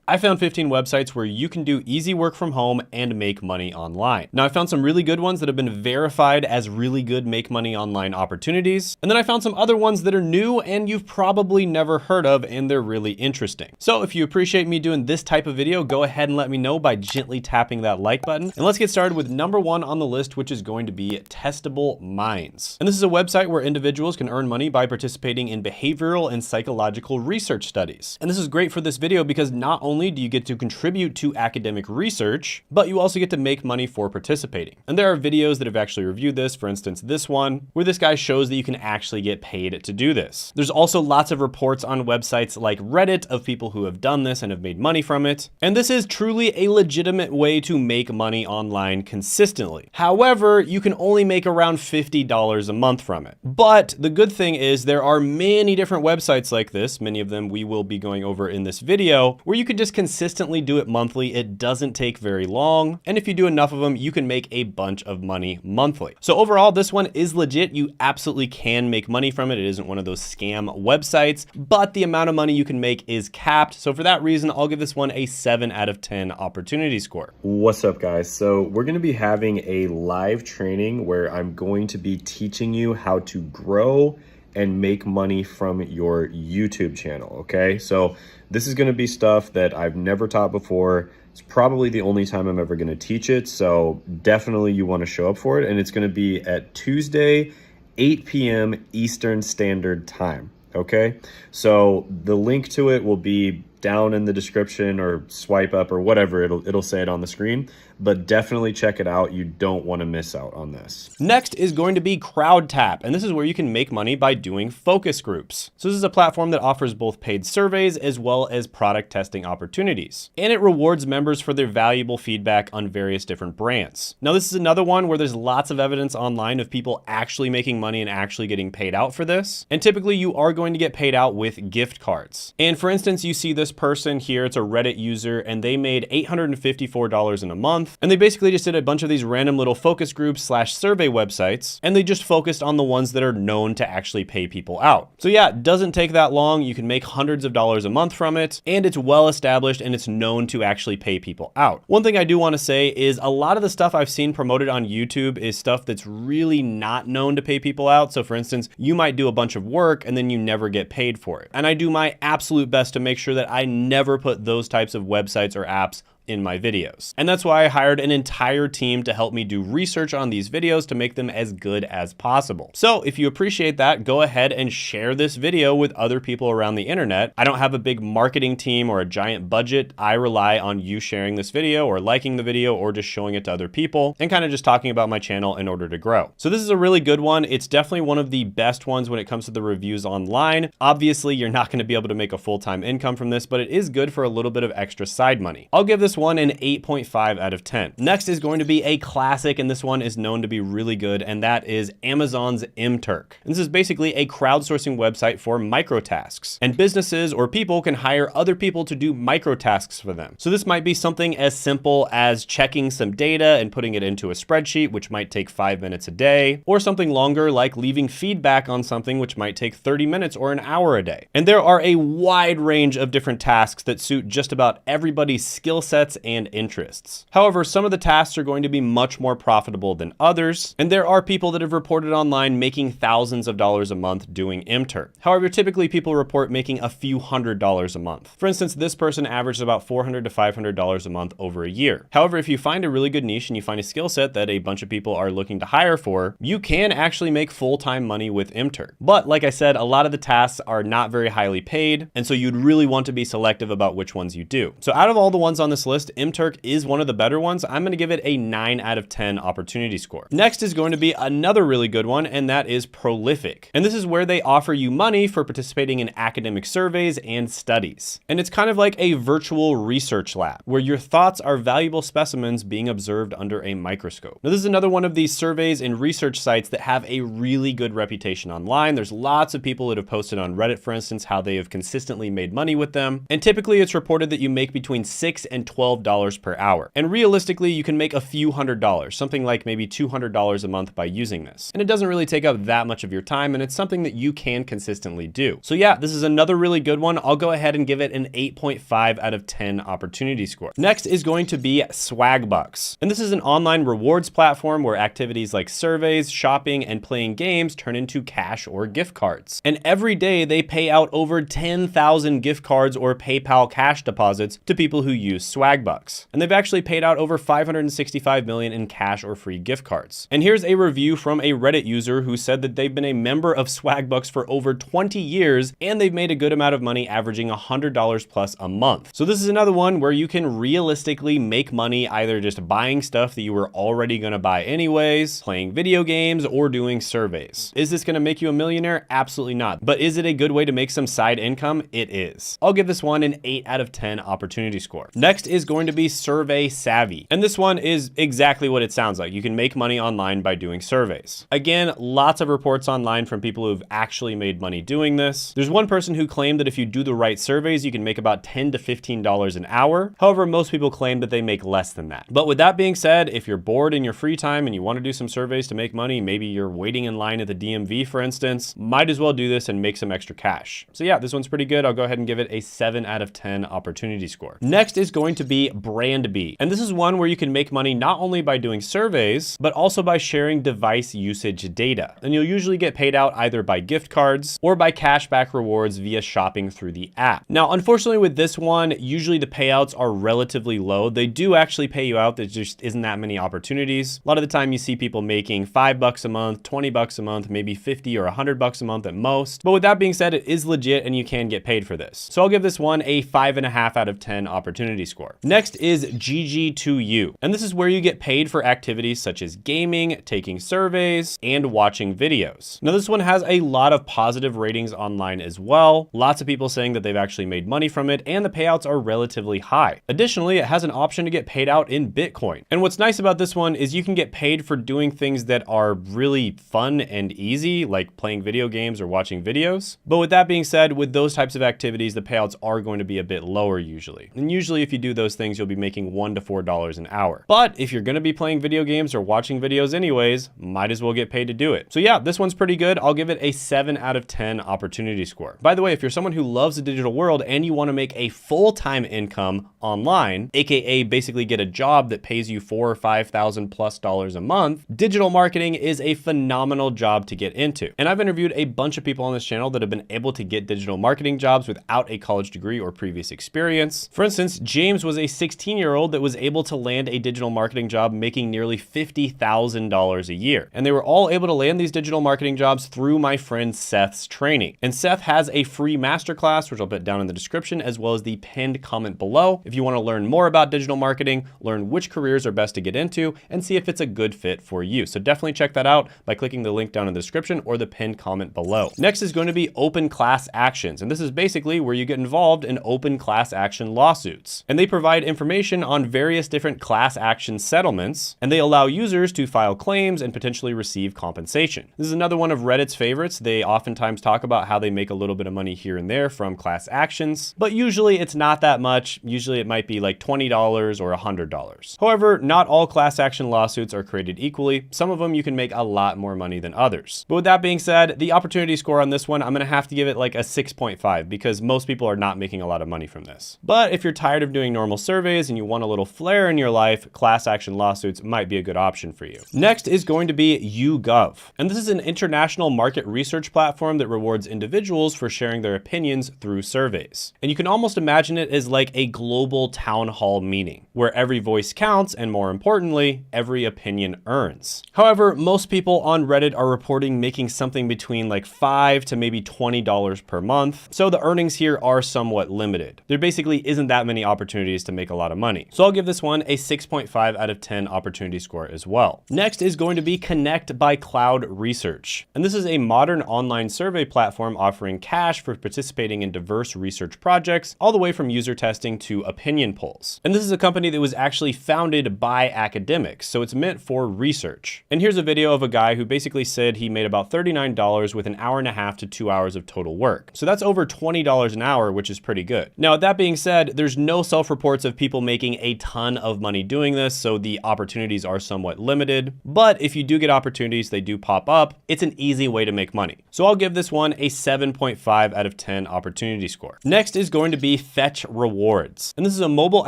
I found 15 websites where you can do easy work from home and make money online. Now I found some really good ones that have been verified as really good make money online opportunities. And then I found some other ones that are new and you've probably never heard of, and they're really interesting. So if you appreciate me doing this type of video, go ahead and let me know by gently tapping that like button. And let's get started with number one on the list, which is going to be Testable Minds. And this is a website where individuals can earn money by participating in behavioral and psychological research studies. And this is great for this video because not only do you get to contribute to academic research, but you also get to make money for participating. And there are videos that have actually reviewed this. For instance, this one, where this guy shows that you can actually get paid to do this. There's also lots of reports on websites like Reddit of people who have done this and have made money from it. And this is truly a legitimate way to make money online consistently. However, you can only make around $50 a month from it. But the good thing is there are many different websites like this, many of them we will be going over in this video, where you can just consistently do it monthly. It doesn't take very long. And if you do enough of them, you can make a bunch of money monthly. So overall, this one is legit. You absolutely can make money from it. It isn't one of those scam websites, but the amount of money you can make is capped. So for that reason, I'll give this one a 7 out of 10 opportunity score. What's up, guys? So we're going to be having a live training where I'm going to be teaching you how to grow and make money from your YouTube channel, okay? So this is going to be stuff that I've never taught before. It's probably the only time I'm ever going to teach it, so definitely you want to show up for it. And it's going to be at Tuesday, 8 p.m. Eastern Standard Time, okay? So the link to it will be down in the description, or swipe up or whatever, it'll say it on the screen, but definitely check it out. You don't want to miss out on this. Next is going to be CrowdTap, and this is where you can make money by doing focus groups. So this is a platform that offers both paid surveys as well as product testing opportunities, and it rewards members for their valuable feedback on various different brands. Now this is another one where there's lots of evidence online of people actually making money and actually getting paid out for this, and typically you are going to get paid out with gift cards. And for instance, you see this person here, it's a Reddit user, and they made $854 in a month. And they basically just did a bunch of these random little focus groups / survey websites, and they just focused on the ones that are known to actually pay people out. So yeah, it doesn't take that long. You can make hundreds of dollars a month from it, and it's well established and it's known to actually pay people out. One thing I do want to say is a lot of the stuff I've seen promoted on YouTube is stuff that's really not known to pay people out. So for instance, you might do a bunch of work and then you never get paid for it. And I do my absolute best to make sure that I never put those types of websites or apps in my videos. And that's why I hired an entire team to help me do research on these videos to make them as good as possible. So if you appreciate that, go ahead and share this video with other people around the internet. I don't have a big marketing team or a giant budget. I rely on you sharing this video or liking the video or just showing it to other people and kind of just talking about my channel in order to grow. So this is a really good one. It's definitely one of the best ones when it comes to the reviews online. Obviously, you're not going to be able to make a full-time income from this, but it is good for a little bit of extra side money. I'll give this one an 8.5 out of 10. Next is going to be a classic, and this one is known to be really good, and that is Amazon's mTurk. And this is basically a crowdsourcing website for microtasks, and businesses or people can hire other people to do microtasks for them. So this might be something as simple as checking some data and putting it into a spreadsheet, which might take 5 minutes a day, or something longer like leaving feedback on something, which might take 30 minutes or an hour a day. And there are a wide range of different tasks that suit just about everybody's skill sets and interests. However, some of the tasks are going to be much more profitable than others, and there are people that have reported online making thousands of dollars a month doing mTurk. However, typically people report making a few $100s a month. For instance, this person averages about $400 to $500 a month over a year. However, if you find a really good niche and you find a skill set that a bunch of people are looking to hire for, you can actually make full-time money with mTurk. But like I said, a lot of the tasks are not very highly paid, and so you'd really want to be selective about which ones you do. So out of all the ones on this list, mTurk is one of the better ones. I'm going to give it a 9 out of 10 opportunity score. Next is going to be another really good one, and that is Prolific. And this is where they offer you money for participating in academic surveys and studies. And it's kind of like a virtual research lab where your thoughts are valuable specimens being observed under a microscope. Now, this is another one of these surveys and research sites that have a really good reputation online. There's lots of people that have posted on Reddit, for instance, how they have consistently made money with them. And typically it's reported that you make between $6 and $12 per hour. And realistically, you can make a few $100s, something like maybe $200 a month by using this. And it doesn't really take up that much of your time, and it's something that you can consistently do. So yeah, this is another really good one. I'll go ahead and give it an 8.5 out of 10 opportunity score. Next is going to be Swagbucks. And this is an online rewards platform where activities like surveys, shopping, and playing games turn into cash or gift cards. And every day they pay out over 10,000 gift cards or PayPal cash deposits to people who use Swagbucks. And they've actually paid out over 565 million in cash or free gift cards. And here's a review from a Reddit user who said that they've been a member of Swagbucks for over 20 years and they've made a good amount of money, averaging $100 plus a month. So this is another one where you can realistically make money either just buying stuff that you were already going to buy anyways, playing video games, or doing surveys. Is this going to make you a millionaire? Absolutely not. But is it a good way to make some side income? It is. I'll give this one an 8 out of 10 opportunity score. Next is going to be Survey Savvy. And this one is exactly what it sounds like. You can make money online by doing surveys. Again, lots of reports online from people who've actually made money doing this. There's one person who claimed that if you do the right surveys, you can make about $10 to $15 an hour. However, most people claim that they make less than that. But with that being said, if you're bored in your free time and you want to do some surveys to make money, maybe you're waiting in line at the DMV, for instance, might as well do this and make some extra cash. So yeah, this one's pretty good. I'll go ahead and give it a 7 out of 10 opportunity score. Next is going to be Brand Bee. And this is one where you can make money not only by doing surveys, but also by sharing device usage data. And you'll usually get paid out either by gift cards or by cashback rewards via shopping through the app. Now, unfortunately with this one, usually the payouts are relatively low. They do actually pay you out. There just isn't that many opportunities. A lot of the time you see people making $5 a month, $20 a month, maybe 50 or $100 a month at most. But with that being said, it is legit and you can get paid for this. So I'll give this one a 5.5 out of 10 opportunity score. Next is GG2U. And this is where you get paid for activities such as gaming, taking surveys, and watching videos. Now this one has a lot of positive ratings online as well. Lots of people saying that they've actually made money from it, and the payouts are relatively high. Additionally, it has an option to get paid out in Bitcoin. And what's nice about this one is you can get paid for doing things that are really fun and easy, like playing video games or watching videos. But with that being said, with those types of activities, the payouts are going to be a bit lower usually. And usually if you do those things, you'll be making $1 to $4 an hour. But if you're going to be playing video games or watching videos anyways, might as well get paid to do it. So yeah, this one's pretty good. I'll give it a 7 out of 10 opportunity score. By the way, if you're someone who loves the digital world and you want to make a full-time income online, aka basically get a job that pays you $4,000 or $5,000 plus a month, digital marketing is a phenomenal job to get into. And I've interviewed a bunch of people on this channel that have been able to get digital marketing jobs without a college degree or previous experience. For instance, James was a 16-year-old that was able to land a digital marketing job making nearly $50,000 a year. And they were all able to land these digital marketing jobs through my friend Seth's training. And Seth has a free masterclass, which I'll put down in the description, as well as the pinned comment below. If you want to learn more about digital marketing, learn which careers are best to get into, and see if it's a good fit for you. So definitely check that out by clicking the link down in the description or the pinned comment below. Next is going to be open class actions. And this is basically where you get involved in open class action lawsuits. And they provide information on various different class action settlements, and they allow users to file claims and potentially receive compensation. This is another one of Reddit's favorites. They oftentimes talk about how they make a little bit of money here and there from class actions, but usually it's not that much. Usually it might be like $20 or $100. However, not all class action lawsuits are created equally. Some of them you can make a lot more money than others. But with that being said, the opportunity score on this one, I'm gonna have to give it like a 6.5 because most people are not making a lot of money from this. But if you're tired of doing normal surveys and you want a little flair in your life, class action lawsuits might be a good option for you. Next is going to be YouGov. And this is an international market research platform that rewards individuals for sharing their opinions through surveys. And you can almost imagine it as like a global town hall meeting where every voice counts and more importantly, every opinion earns. However, most people on Reddit are reporting making something between like $5 to maybe $20 per month. So the earnings here are somewhat limited. There basically isn't that many opportunities to make a lot of money. So I'll give this one a 6.5 out of 10 opportunity score as well. Next is going to be Connect by Cloud Research. And this is a modern online survey platform offering cash for participating in diverse research projects, all the way from user testing to opinion polls. And this is a company that was actually founded by academics, so it's meant for research. And here's a video of a guy who basically said he made about $39 with an hour and a half to 2 hours of total work. So that's over $20 an hour, which is pretty good. Now, that being said, there's no self-reported reports of people making a ton of money doing this, so the opportunities are somewhat limited. But if you do get opportunities, they do pop up. It's an easy way to make money. So I'll give this one a 7.5 out of 10 opportunity score. Next is going to be Fetch Rewards. And this is a mobile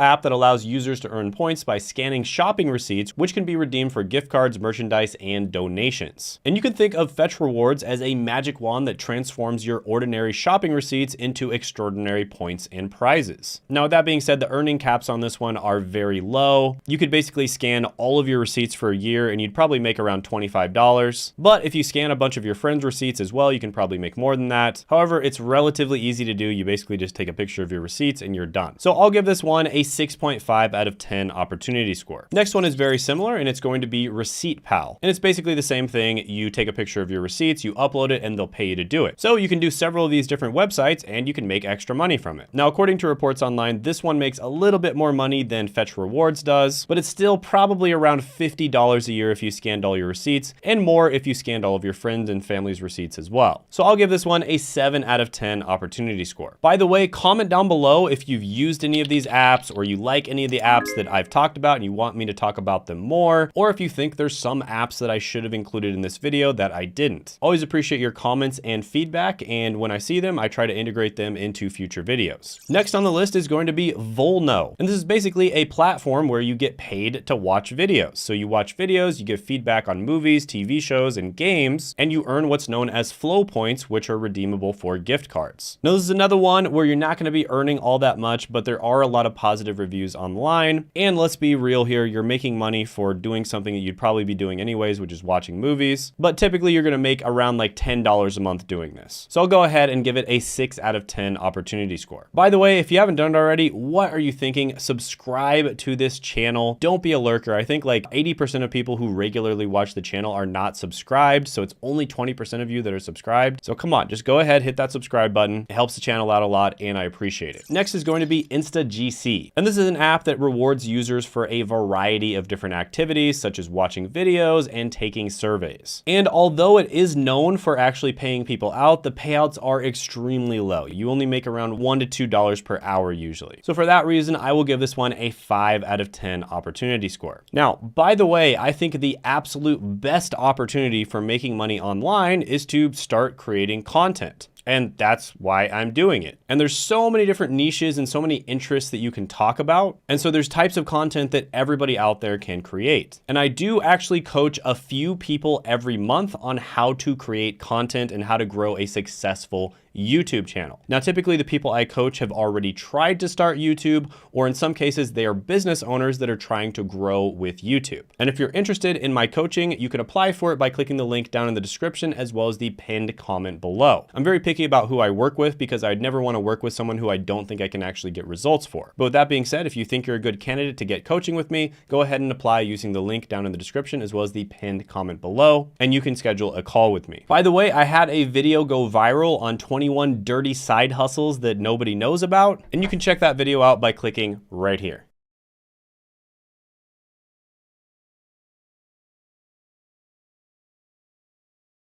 app that allows users to earn points by scanning shopping receipts, which can be redeemed for gift cards, merchandise, and donations. And you can think of Fetch Rewards as a magic wand that transforms your ordinary shopping receipts into extraordinary points and prizes. Now, with that being said, the earning caps on this one are very low. You could basically scan all of your receipts for a year and you'd probably make around $25. But if you scan a bunch of your friends' receipts as well, you can probably make more than that. However, it's relatively easy to do. You basically just take a picture of your receipts and you're done. So I'll give this one a 6.5 out of 10 opportunity score. Next one is very similar and it's going to be Receipt Pal. And it's basically the same thing. You take a picture of your receipts, you upload it, and they'll pay you to do it. So you can do several of these different websites and you can make extra money from it. Now, according to reports online, this one makes a little bit more money than Fetch Rewards does, but it's still probably around $50 a year if you scanned all your receipts, and more if you scanned all of your friends and family's receipts as well. So I'll give this one a 7 out of 10 opportunity score. By the way, comment down below if you've used any of these apps or you like any of the apps that I've talked about and you want me to talk about them more, or if you think there's some apps that I should have included in this video that I didn't. Always appreciate your comments and feedback, and when I see them, I try to integrate them into future videos. Next on the list is going to be Volno. And this is basically a platform where you get paid to watch videos. So you watch videos, you give feedback on movies, TV shows, and games, and you earn what's known as flow points, which are redeemable for gift cards. Now, this is another one where you're not going to be earning all that much, but there are a lot of positive reviews online. And let's be real here, you're making money for doing something that you'd probably be doing anyways, which is watching movies. But typically you're going to make around like $10 a month doing this. So I'll go ahead and give it a 6 out of 10 opportunity score. By the way, if you haven't done it already, what are you thinking? Subscribe to this channel. Don't be a lurker. I think like 80% of people who regularly watch the channel are not subscribed. So it's only 20% of you that are subscribed. So come on, just go ahead, hit that subscribe button. It helps the channel out a lot and I appreciate it. Next is going to be InstaGC. And this is an app that rewards users for a variety of different activities, such as watching videos and taking surveys. And although it is known for actually paying people out, the payouts are extremely low. You only make around $1 to $2 per hour usually. So for that reason, I will give this one a 5 out of 10 opportunity score. Now, by the way, I think the absolute best opportunity for making money online is to start creating content. And that's why I'm doing it. And there's so many different niches and so many interests that you can talk about. And so there's types of content that everybody out there can create. And I do actually coach a few people every month on how to create content and how to grow a successful YouTube channel. Now, typically the people I coach have already tried to start YouTube, or in some cases, they are business owners that are trying to grow with YouTube. And if you're interested in my coaching, you can apply for it by clicking the link down in the description, as well as the pinned comment below. I'm very picky about who I work with because I'd never want to work with someone who I don't think I can actually get results for. But with that being said, if you think you're a good candidate to get coaching with me, go ahead and apply using the link down in the description, as well as the pinned comment below, and you can schedule a call with me. By the way, I had a video go viral on 21 dirty side hustles that nobody knows about, and you can check that video out by clicking right here.